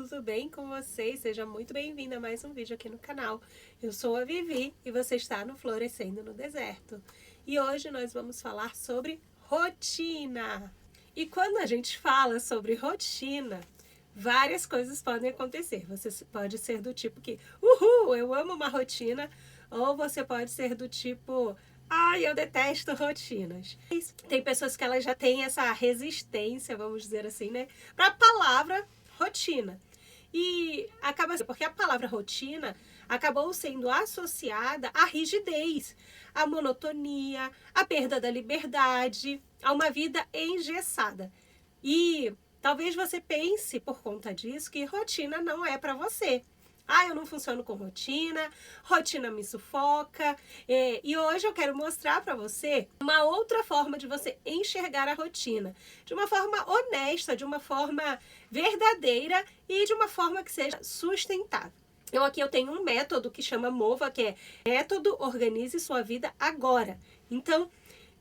tudo bem com vocês? Seja muito bem-vinda a mais um vídeo aqui no canal. Eu sou a Vivi e você está no Florescendo no Deserto. E hoje nós vamos falar sobre rotina. E quando a gente fala sobre rotina, várias coisas podem acontecer. Você pode ser do tipo que, uhul, eu amo uma rotina, ou você pode ser do tipo, ai, eu detesto rotinas. Tem pessoas que elas já têm essa resistência, vamos dizer assim, né, para a palavra rotina. E acaba porque a palavra rotina acabou sendo associada à rigidez, à monotonia, à perda da liberdade, a uma vida engessada. E talvez você pense, por conta disso, que rotina não é para você. Ah, eu não funciono com rotina, rotina me sufoca. E hoje eu quero mostrar para você uma outra forma de você enxergar a rotina. De uma forma honesta, de uma forma verdadeira e de uma forma que seja sustentável. Aqui eu tenho um método que chama MOVA, que é Método Organize Sua Vida Agora. Então,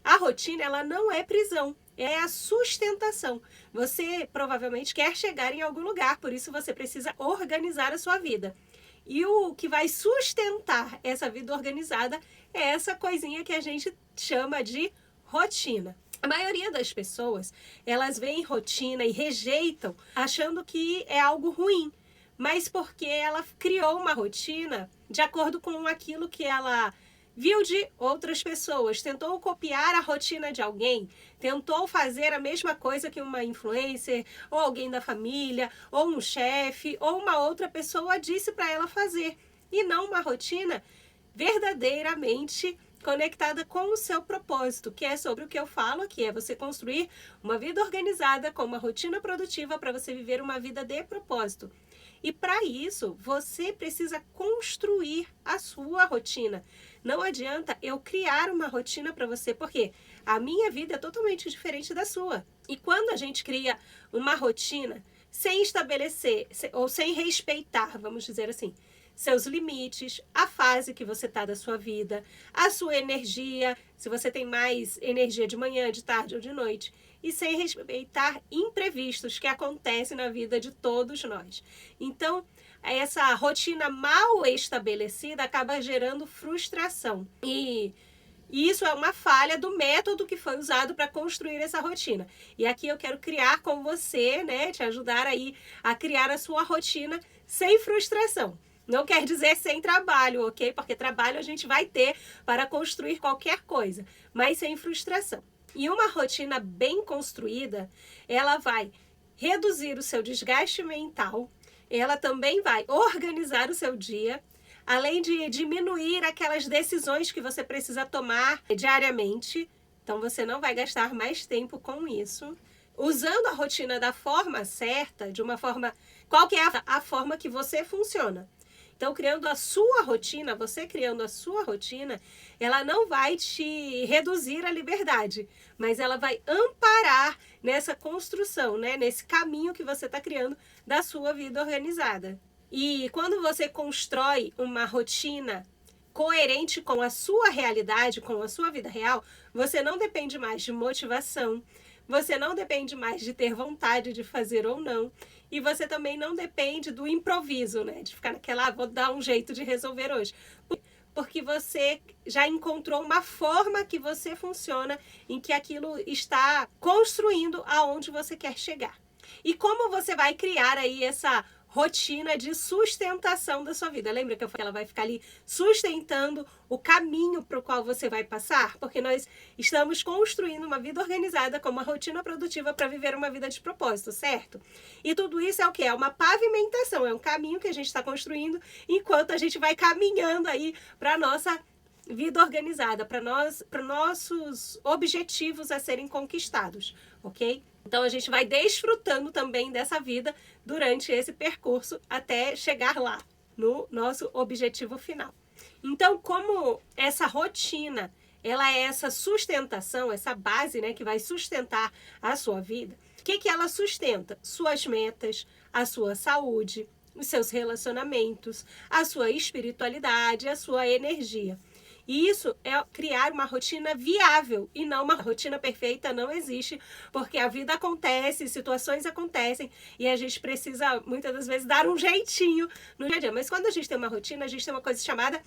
a rotina, ela não é prisão, é a sustentação. Você provavelmente quer chegar em algum lugar, por isso você precisa organizar a sua vida. E o que vai sustentar essa vida organizada é essa coisinha que a gente chama de rotina. A maioria das pessoas, elas veem rotina e rejeitam, achando que é algo ruim, mas porque ela criou uma rotina de acordo com aquilo que ela viu de outras pessoas, tentou copiar a rotina de alguém, tentou fazer a mesma coisa que uma influencer, ou alguém da família, ou um chefe, ou uma outra pessoa disse para ela fazer, e não uma rotina verdadeiramente conectada com o seu propósito, que é sobre o que eu falo, que é você construir uma vida organizada com uma rotina produtiva para você viver uma vida de propósito. E para isso, você precisa construir a sua rotina. Não adianta eu criar uma rotina para você, porque a minha vida é totalmente diferente da sua. E quando a gente cria uma rotina sem estabelecer, ou sem respeitar, vamos dizer assim, seus limites, a fase que você está da sua vida, a sua energia, se você tem mais energia de manhã, de tarde ou de noite, e sem respeitar imprevistos que acontecem na vida de todos nós. Então, essa rotina mal estabelecida acaba gerando frustração. E isso é uma falha do método que foi usado para construir essa rotina. E aqui eu quero criar com você, né, te ajudar aí a criar a sua rotina sem frustração. Não quer dizer sem trabalho, ok? Porque trabalho a gente vai ter para construir qualquer coisa, mas sem frustração. E uma rotina bem construída, ela vai reduzir o seu desgaste mental, ela também vai organizar o seu dia, além de diminuir aquelas decisões que você precisa tomar diariamente. Então você não vai gastar mais tempo com isso. Usando a rotina da forma certa, de uma forma... Qual que é a forma que você funciona? Então, criando a sua rotina, você criando a sua rotina, ela não vai te reduzir a liberdade, mas ela vai amparar nessa construção, né? Nesse caminho que você está criando da sua vida organizada. E quando você constrói uma rotina coerente com a sua realidade, com a sua vida real, você não depende mais de motivação, você não depende mais de ter vontade de fazer ou não, e você também não depende do improviso, né? De ficar naquela, vou dar um jeito de resolver hoje. Porque você já encontrou uma forma que você funciona, em que aquilo está construindo aonde você quer chegar. E como você vai criar aí essa rotina de sustentação da sua vida? Lembra que eu falei que ela vai ficar ali sustentando o caminho para o qual você vai passar? Porque nós estamos construindo uma vida organizada com uma rotina produtiva para viver uma vida de propósito, certo? E tudo isso é o quê? É uma pavimentação, é um caminho que a gente está construindo enquanto a gente vai caminhando aí para a nossa vida organizada, para nossos objetivos a serem conquistados, ok? Então a gente vai desfrutando também dessa vida durante esse percurso até chegar lá, no nosso objetivo final. Então, como essa rotina, ela é essa sustentação, essa base, né, que vai sustentar a sua vida, o que ela sustenta? Suas metas, a sua saúde, os seus relacionamentos, a sua espiritualidade, a sua energia. E isso é criar uma rotina viável e não uma rotina perfeita, não existe, porque a vida acontece, situações acontecem e a gente precisa muitas das vezes dar um jeitinho no dia a dia. Mas quando a gente tem uma rotina, a gente tem uma coisa chamada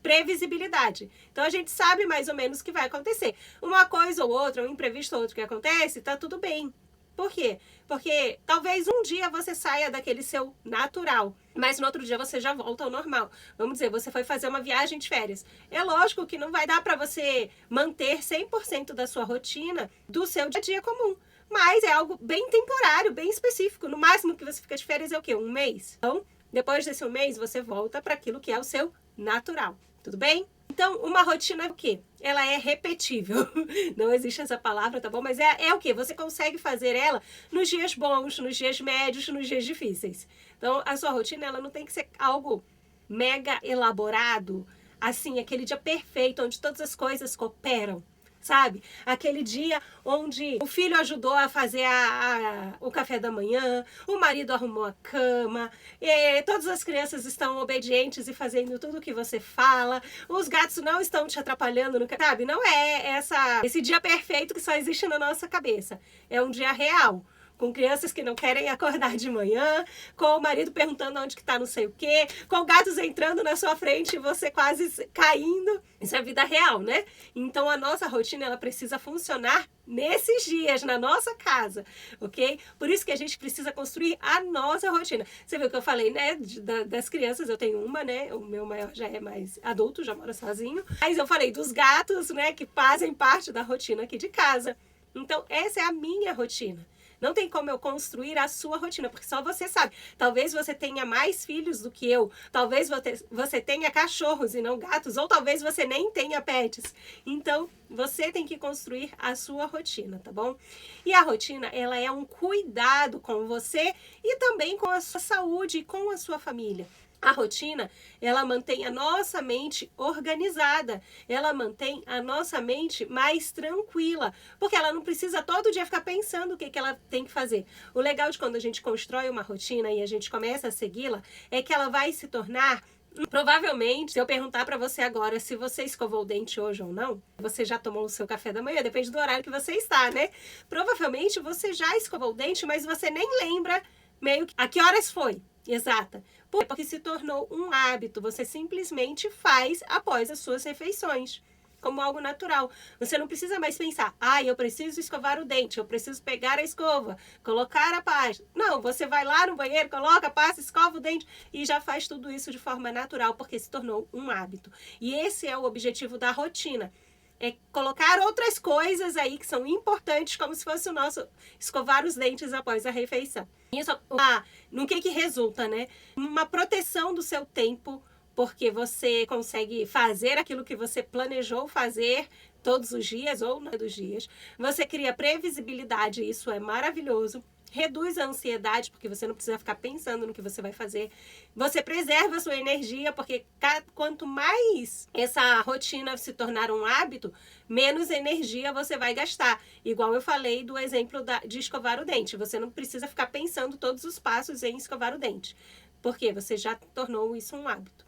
previsibilidade. Então a gente sabe mais ou menos o que vai acontecer. Uma coisa ou outra, um imprevisto ou outro que acontece, tá tudo bem. Por quê? Porque talvez um dia você saia daquele seu natural, mas no outro dia você já volta ao normal. Vamos dizer, você foi fazer uma viagem de férias. É lógico que não vai dar para você manter 100% da sua rotina do seu dia a dia comum. Mas é algo bem temporário, bem específico. No máximo que você fica de férias é o quê? Um mês. Então, depois desse um mês, você volta para aquilo que é o seu natural. Tudo bem? Então, uma rotina é o quê? Ela é repetível. Não existe essa palavra, tá bom? Mas é o quê? Você consegue fazer ela nos dias bons, nos dias médios, nos dias difíceis. Então, a sua rotina, ela não tem que ser algo mega elaborado, assim, aquele dia perfeito, onde todas as coisas cooperam. Sabe? Aquele dia onde o filho ajudou a fazer o café da manhã, o marido arrumou a cama, todas as crianças estão obedientes e fazendo tudo o que você fala, os gatos não estão te atrapalhando, sabe? Não é esse dia perfeito que só existe na nossa cabeça. É um dia real. Com crianças que não querem acordar de manhã, com o marido perguntando onde que tá não sei o quê, com gatos entrando na sua frente e você quase caindo. Isso é vida real, né? Então a nossa rotina, ela precisa funcionar nesses dias, na nossa casa, ok? Por isso que a gente precisa construir a nossa rotina. Você viu que eu falei, né, das crianças, eu tenho uma, né, o meu maior já é mais adulto, já mora sozinho. Mas eu falei dos gatos, né, que fazem parte da rotina aqui de casa. Então essa é a minha rotina. Não tem como eu construir a sua rotina, porque só você sabe. Talvez você tenha mais filhos do que eu. Talvez você tenha cachorros e não gatos. Ou talvez você nem tenha pets. Então, você tem que construir a sua rotina, tá bom? E a rotina, ela é um cuidado com você e também com a sua saúde e com a sua família. A rotina, ela mantém a nossa mente organizada, ela mantém a nossa mente mais tranquila, porque ela não precisa todo dia ficar pensando o que ela tem que fazer. O legal de quando a gente constrói uma rotina e a gente começa a segui-la, é que ela vai se tornar, provavelmente, se eu perguntar para você agora se você escovou o dente hoje ou não, você já tomou o seu café da manhã, depende do horário que você está, né? Provavelmente você já escovou o dente, mas você nem lembra meio que a que horas foi. Exata. Porque se tornou um hábito. Você simplesmente faz após as suas refeições, como algo natural. Você não precisa mais pensar, eu preciso escovar o dente, eu preciso pegar a escova, colocar a pasta. Não, você vai lá no banheiro, coloca a pasta, escova o dente e já faz tudo isso de forma natural, porque se tornou um hábito. E esse é o objetivo da rotina. É colocar outras coisas aí que são importantes, como se fosse o nosso escovar os dentes após a refeição. Isso, no que resulta, né? Uma proteção do seu tempo, porque você consegue fazer aquilo que você planejou fazer todos os dias ou não dos dias. Você cria previsibilidade, isso é maravilhoso. Reduz a ansiedade, porque você não precisa ficar pensando no que você vai fazer. Você preserva a sua energia, porque quanto mais essa rotina se tornar um hábito, menos energia você vai gastar. Igual eu falei do exemplo de escovar o dente. Você não precisa ficar pensando todos os passos em escovar o dente, porque você já tornou isso um hábito.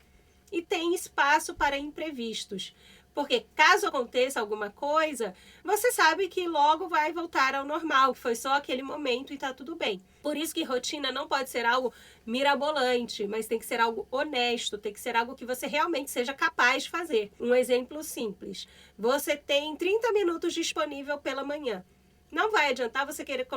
E tem espaço para imprevistos. Porque caso aconteça alguma coisa, você sabe que logo vai voltar ao normal, que foi só aquele momento e tá tudo bem. Por isso que rotina não pode ser algo mirabolante, mas tem que ser algo honesto, tem que ser algo que você realmente seja capaz de fazer. Um exemplo simples. Você tem 30 minutos disponível pela manhã. Não vai adiantar você querer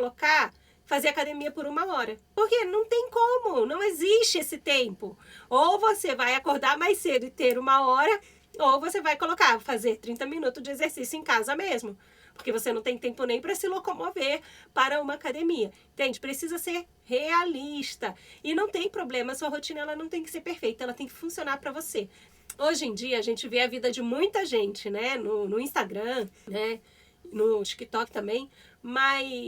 fazer academia por 1 hora. Porque não tem como, não existe esse tempo. Ou você vai acordar mais cedo e ter 1 hora, ou você vai fazer 30 minutos de exercício em casa mesmo. Porque você não tem tempo nem para se locomover para uma academia. Entende? Precisa ser realista. E não tem problema, a sua rotina ela não tem que ser perfeita, ela tem que funcionar para você. Hoje em dia, a gente vê a vida de muita gente, né? No Instagram, né? No TikTok também.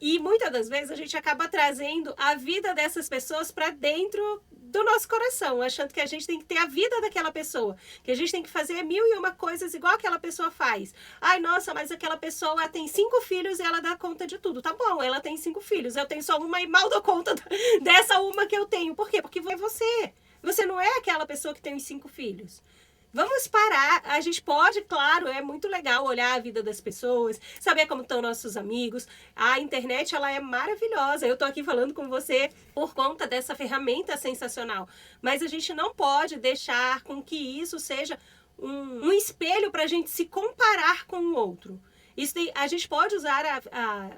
E muitas das vezes a gente acaba trazendo a vida dessas pessoas para dentro do nosso coração, achando que a gente tem que ter a vida daquela pessoa, que a gente tem que fazer 1001 coisas igual aquela pessoa faz. Ai, nossa, mas aquela pessoa tem 5 filhos e ela dá conta de tudo. Tá bom, ela tem 5 filhos, eu tenho só uma e mal dou conta dessa uma que eu tenho. Por quê? Porque é você. Você não é aquela pessoa que tem os 5 filhos. Vamos parar, a gente pode, claro, é muito legal olhar a vida das pessoas, saber como estão nossos amigos. A internet, ela é maravilhosa. Eu tô aqui falando com você por conta dessa ferramenta sensacional. Mas a gente não pode deixar com que isso seja um espelho para a gente se comparar com o outro. A gente pode usar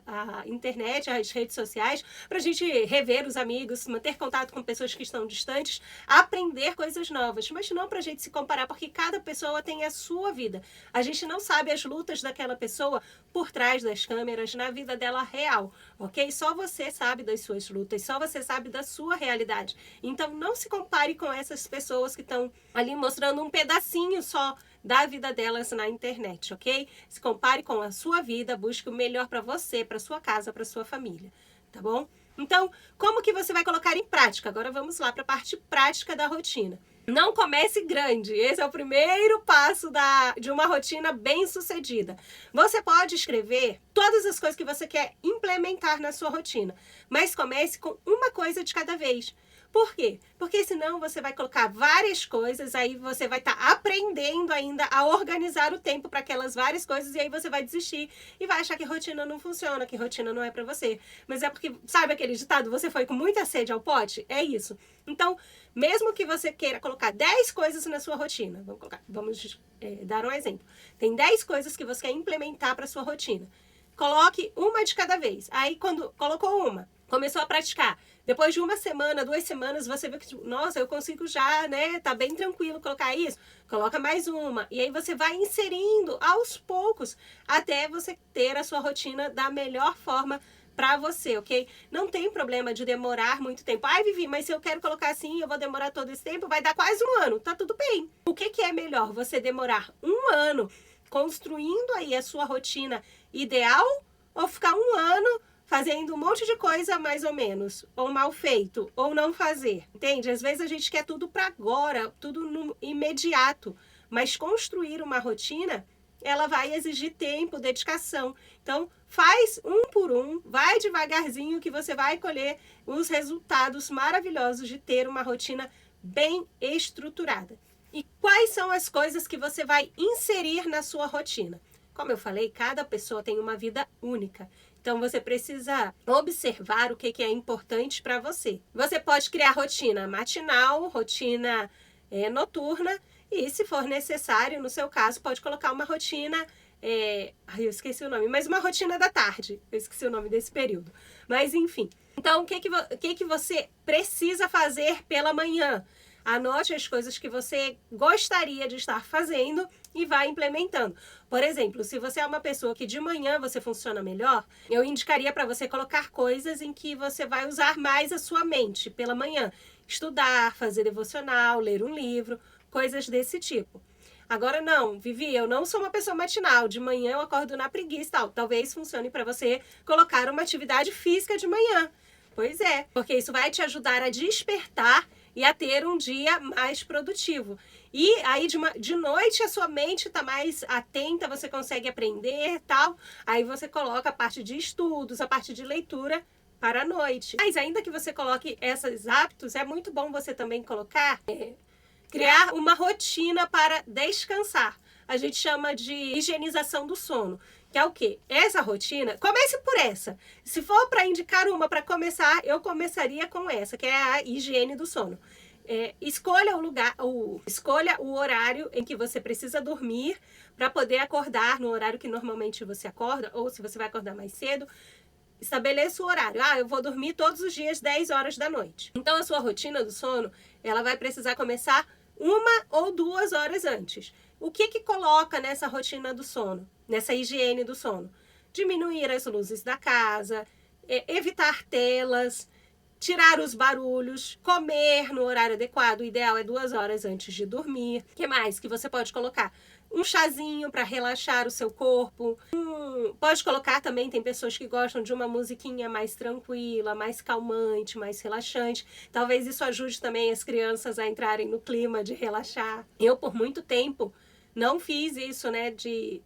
a internet, as redes sociais, para a gente rever os amigos, manter contato com pessoas que estão distantes, aprender coisas novas, mas não para a gente se comparar, porque cada pessoa tem a sua vida. A gente não sabe as lutas daquela pessoa por trás das câmeras, na vida dela real, ok? Só você sabe das suas lutas, só você sabe da sua realidade. Então, não se compare com essas pessoas que estão ali mostrando um pedacinho só da vida delas na internet, ok? Se compare com a sua vida, busque o melhor para você, para sua casa, para sua família, tá bom? Então, como que você vai colocar em prática? Agora vamos lá para a parte prática da rotina. Não comece grande, esse é o primeiro passo de uma rotina bem-sucedida. Você pode escrever todas as coisas que você quer implementar na sua rotina, mas comece com uma coisa de cada vez. Por quê? Porque senão você vai colocar várias coisas, aí você vai estar aprendendo ainda a organizar o tempo para aquelas várias coisas e aí você vai desistir e vai achar que rotina não funciona, que rotina não é para você. Mas é porque, sabe aquele ditado, você foi com muita sede ao pote? É isso. Então, mesmo que você queira colocar 10 coisas na sua rotina, vamos dar um exemplo. Tem 10 coisas que você quer implementar para sua rotina. Coloque uma de cada vez. Aí, quando colocou uma, começou a praticar. Depois de uma semana, 2 semanas, você vê que, nossa, eu consigo já, né? Tá bem tranquilo colocar isso. Coloca mais uma. E aí você vai inserindo aos poucos até você ter a sua rotina da melhor forma para você, ok? Não tem problema de demorar muito tempo. Ai, Vivi, mas se eu quero colocar assim, eu vou demorar todo esse tempo, vai dar quase um ano. Tá tudo bem. O que é melhor? Você demorar um ano construindo aí a sua rotina ideal ou ficar um ano fazendo um monte de coisa mais ou menos, ou mal feito, ou não fazer, entende? Às vezes a gente quer tudo para agora, tudo no imediato, mas construir uma rotina, ela vai exigir tempo, dedicação. Então, faz um por um, vai devagarzinho que você vai colher os resultados maravilhosos de ter uma rotina bem estruturada. E quais são as coisas que você vai inserir na sua rotina? Como eu falei, cada pessoa tem uma vida única. Então, você precisa observar o que é importante para você. Você pode criar rotina matinal, rotina noturna e, se for necessário, no seu caso, pode colocar uma rotina... eu esqueci o nome, mas uma rotina da tarde. Eu esqueci o nome desse período. Mas, enfim. Então, o que você precisa fazer pela manhã? Anote as coisas que você gostaria de estar fazendo e vai implementando. Por exemplo, se você é uma pessoa que de manhã você funciona melhor, eu indicaria para você colocar coisas em que você vai usar mais a sua mente pela manhã. Estudar, fazer devocional, ler um livro, coisas desse tipo. Agora não, Vivi, eu não sou uma pessoa matinal, de manhã eu acordo na preguiça e tal. Talvez funcione para você colocar uma atividade física de manhã. Pois é, porque isso vai te ajudar a despertar e a ter um dia mais produtivo. E aí de noite a sua mente está mais atenta, você consegue aprender e tal. Aí você coloca a parte de estudos, a parte de leitura para a noite. Mas ainda que você coloque esses hábitos, é muito bom você também colocar, criar uma rotina para descansar. A gente chama de higienização do sono. Que é o quê? Essa rotina, comece por essa. Se for para indicar uma para começar, eu começaria com essa, que é a higiene do sono. Escolha escolha o horário em que você precisa dormir para poder acordar no horário que normalmente você acorda, ou se você vai acordar mais cedo, estabeleça o horário. Eu vou dormir todos os dias 10 horas da noite. Então, a sua rotina do sono, ela vai precisar começar 1 ou 2 horas antes. O que coloca nessa rotina do sono, nessa higiene do sono? Diminuir as luzes da casa, evitar telas, tirar os barulhos, comer no horário adequado. O ideal é 2 horas antes de dormir. O que mais que você pode colocar? Um chazinho para relaxar o seu corpo. Pode colocar também, tem pessoas que gostam de uma musiquinha mais tranquila, mais calmante, mais relaxante. Talvez isso ajude também as crianças a entrarem no clima de relaxar. Eu, por muito tempo, não fiz isso, né,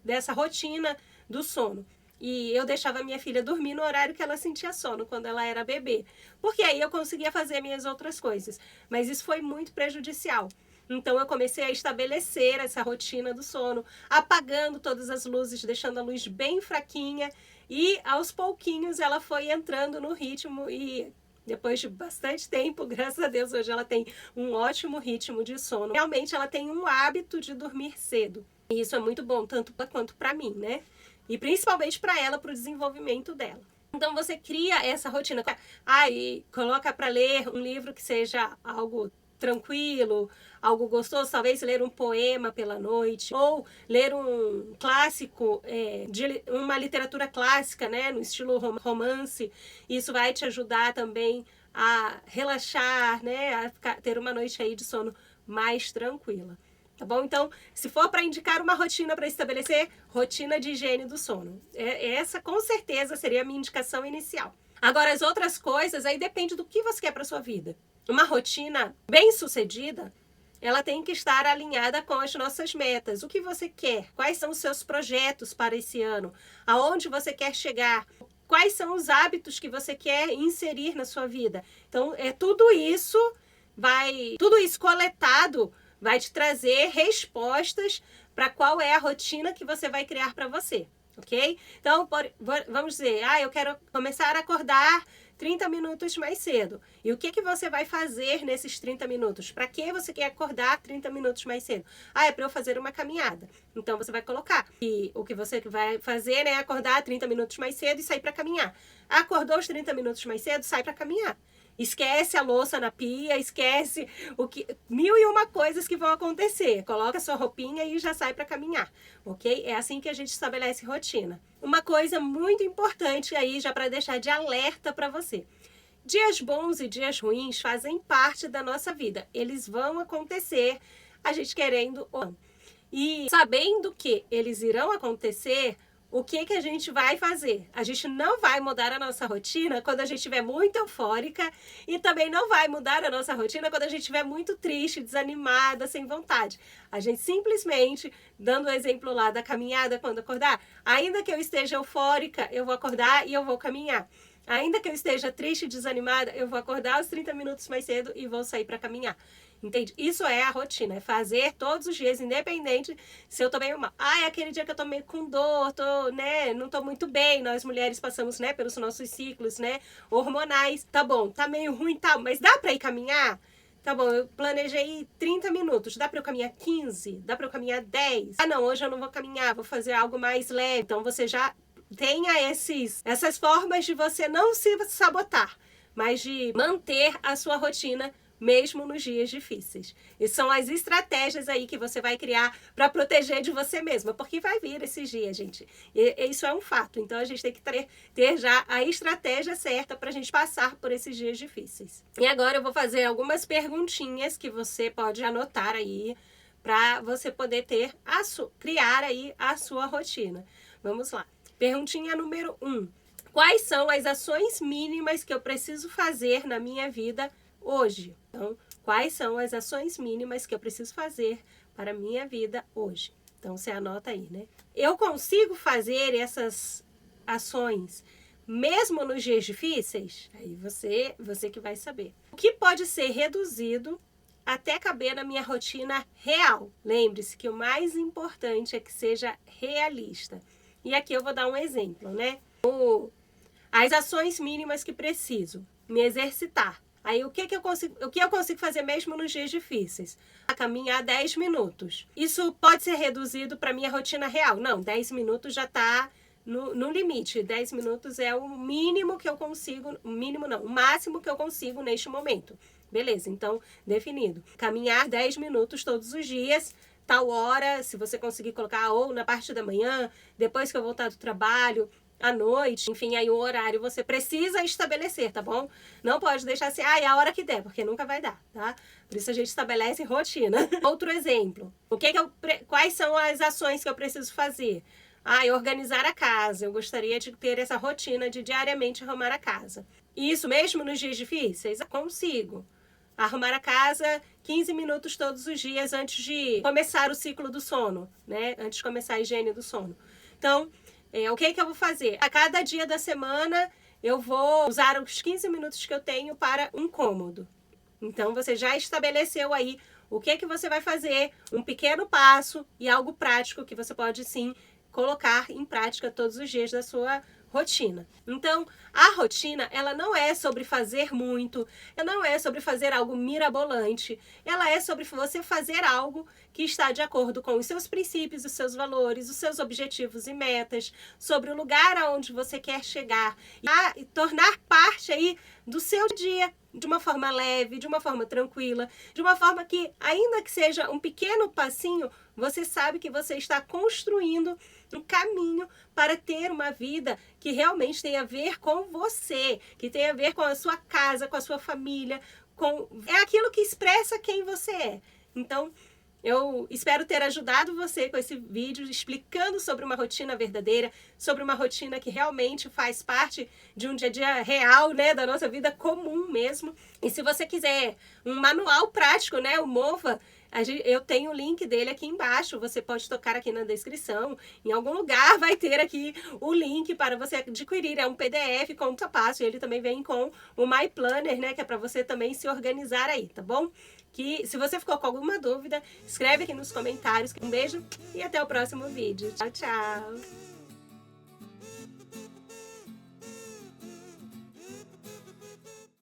dessa rotina do sono. E eu deixava minha filha dormir no horário que ela sentia sono, quando ela era bebê. Porque aí eu conseguia fazer minhas outras coisas. Mas isso foi muito prejudicial. Então eu comecei a estabelecer essa rotina do sono, apagando todas as luzes, deixando a luz bem fraquinha, e aos pouquinhos ela foi entrando no ritmo e depois de bastante tempo, graças a Deus, hoje ela tem um ótimo ritmo de sono. Realmente ela tem um hábito de dormir cedo. E isso é muito bom, tanto quanto para mim, né? E principalmente para ela, para o desenvolvimento dela. Então você cria essa rotina. E coloca para ler um livro que seja algo tranquilo, algo gostoso, talvez ler um poema pela noite, ou ler um clássico, de uma literatura clássica, né, no estilo romance. Isso vai te ajudar também a relaxar, né, a ter uma noite aí de sono mais tranquila. Tá bom? Então, se for para indicar uma rotina para estabelecer, rotina de higiene do sono. Essa, com certeza, seria a minha indicação inicial. Agora, as outras coisas, aí depende do que você quer para sua vida. Uma rotina bem-sucedida, ela tem que estar alinhada com as nossas metas. O que você quer? Quais são os seus projetos para esse ano? Aonde você quer chegar? Quais são os hábitos que você quer inserir na sua vida? Então, tudo isso coletado vai te trazer respostas para qual é a rotina que você vai criar para você, ok? Então, vamos dizer, eu quero começar a acordar 30 minutos mais cedo. E o que você vai fazer nesses 30 minutos? Para que você quer acordar 30 minutos mais cedo? É para eu fazer uma caminhada. Então, você vai colocar. E o que você vai fazer é acordar 30 minutos mais cedo e sair para caminhar. Acordou os 30 minutos mais cedo, sai para caminhar. Esquece a louça na pia, esquece mil e uma coisas que vão acontecer. Coloca sua roupinha e já sai para caminhar, ok? É assim que a gente estabelece rotina. Uma coisa muito importante aí, já para deixar de alerta para você. Dias bons e dias ruins fazem parte da nossa vida. Eles vão acontecer, a gente querendo ou não. E sabendo que eles irão acontecer, o que a gente vai fazer? A gente não vai mudar a nossa rotina quando a gente estiver muito eufórica e também não vai mudar a nossa rotina quando a gente estiver muito triste, desanimada, sem vontade. A gente simplesmente, dando o exemplo lá da caminhada quando acordar, ainda que eu esteja eufórica, eu vou acordar e eu vou caminhar. Ainda que eu esteja triste e desanimada, eu vou acordar os 30 minutos mais cedo e vou sair para caminhar. Entende? Isso é a rotina, é fazer todos os dias, independente se eu tô bem ou mal. É aquele dia que eu tô meio com dor, não tô muito bem. Nós mulheres passamos, né, pelos nossos ciclos, né, hormonais. Tá bom, tá meio ruim, tá, mas dá pra ir caminhar? Tá bom, eu planejei 30 minutos. Dá pra eu caminhar 15? Dá pra eu caminhar 10? Não, hoje eu não vou caminhar, vou fazer algo mais leve. Então você já tenha essas formas de você não se sabotar, mas de manter a sua rotina mesmo nos dias difíceis. E são as estratégias aí que você vai criar para proteger de você mesma, porque vai vir esses dias, gente. E isso é um fato. Então a gente tem que ter já a estratégia certa para a gente passar por esses dias difíceis. E agora eu vou fazer algumas perguntinhas que você pode anotar aí para você poder criar aí a sua rotina. Vamos lá. Perguntinha número 1. Quais são as ações mínimas que eu preciso fazer na minha vida hoje? Então, quais são as ações mínimas que eu preciso fazer para a minha vida hoje? Então, você anota aí, né? Eu consigo fazer essas ações mesmo nos dias difíceis? Aí você que vai saber. O que pode ser reduzido até caber na minha rotina real? Lembre-se que o mais importante é que seja realista. E aqui eu vou dar um exemplo, né? As ações mínimas que preciso. Me exercitar. Aí o que eu consigo fazer mesmo nos dias difíceis? Caminhar 10 minutos. Isso pode ser reduzido para minha rotina real? Não, 10 minutos já está no limite. 10 minutos é o mínimo que eu consigo, o máximo que eu consigo neste momento. Beleza, então definido. Caminhar 10 minutos todos os dias, tal hora, se você conseguir colocar ou na parte da manhã, depois que eu voltar do trabalho, à noite, enfim, aí o horário você precisa estabelecer, tá bom? Não pode deixar assim, é a hora que der, porque nunca vai dar, tá? Por isso a gente estabelece rotina. Outro exemplo, quais são as ações que eu preciso fazer? Organizar a casa. Eu gostaria de ter essa rotina de diariamente arrumar a casa. Isso mesmo nos dias difíceis? Consigo. Arrumar a casa 15 minutos todos os dias antes de começar o ciclo do sono, né? Antes de começar a higiene do sono. Então, o que eu vou fazer? A cada dia da semana, eu vou usar os 15 minutos que eu tenho para um cômodo. Então, você já estabeleceu aí o que é que você vai fazer, um pequeno passo e algo prático que você pode sim colocar em prática todos os dias da sua rotina. Então, a rotina, ela não é sobre fazer muito, ela não é sobre fazer algo mirabolante, ela é sobre você fazer algo que está de acordo com os seus princípios, os seus valores, os seus objetivos e metas, sobre o lugar aonde você quer chegar e tornar parte aí do seu dia de uma forma leve, de uma forma tranquila, de uma forma que, ainda que seja um pequeno passinho, você sabe que você está construindo um caminho para ter uma vida que realmente tem a ver com você, que tem a ver com a sua casa, com a sua família, é aquilo que expressa quem você é. Então, eu espero ter ajudado você com esse vídeo explicando sobre uma rotina verdadeira, sobre uma rotina que realmente faz parte de um dia a dia real, né, da nossa vida comum mesmo. E se você quiser um manual prático, né, o Mova, eu tenho o link dele aqui embaixo, você pode tocar aqui na descrição, em algum lugar vai ter aqui o link para você adquirir, é um PDF com passo a passo, e ele também vem com o My Planner, né, que é para você também se organizar aí, tá bom? Que se você ficou com alguma dúvida, escreve aqui nos comentários. Um beijo e até o próximo vídeo. Tchau, tchau!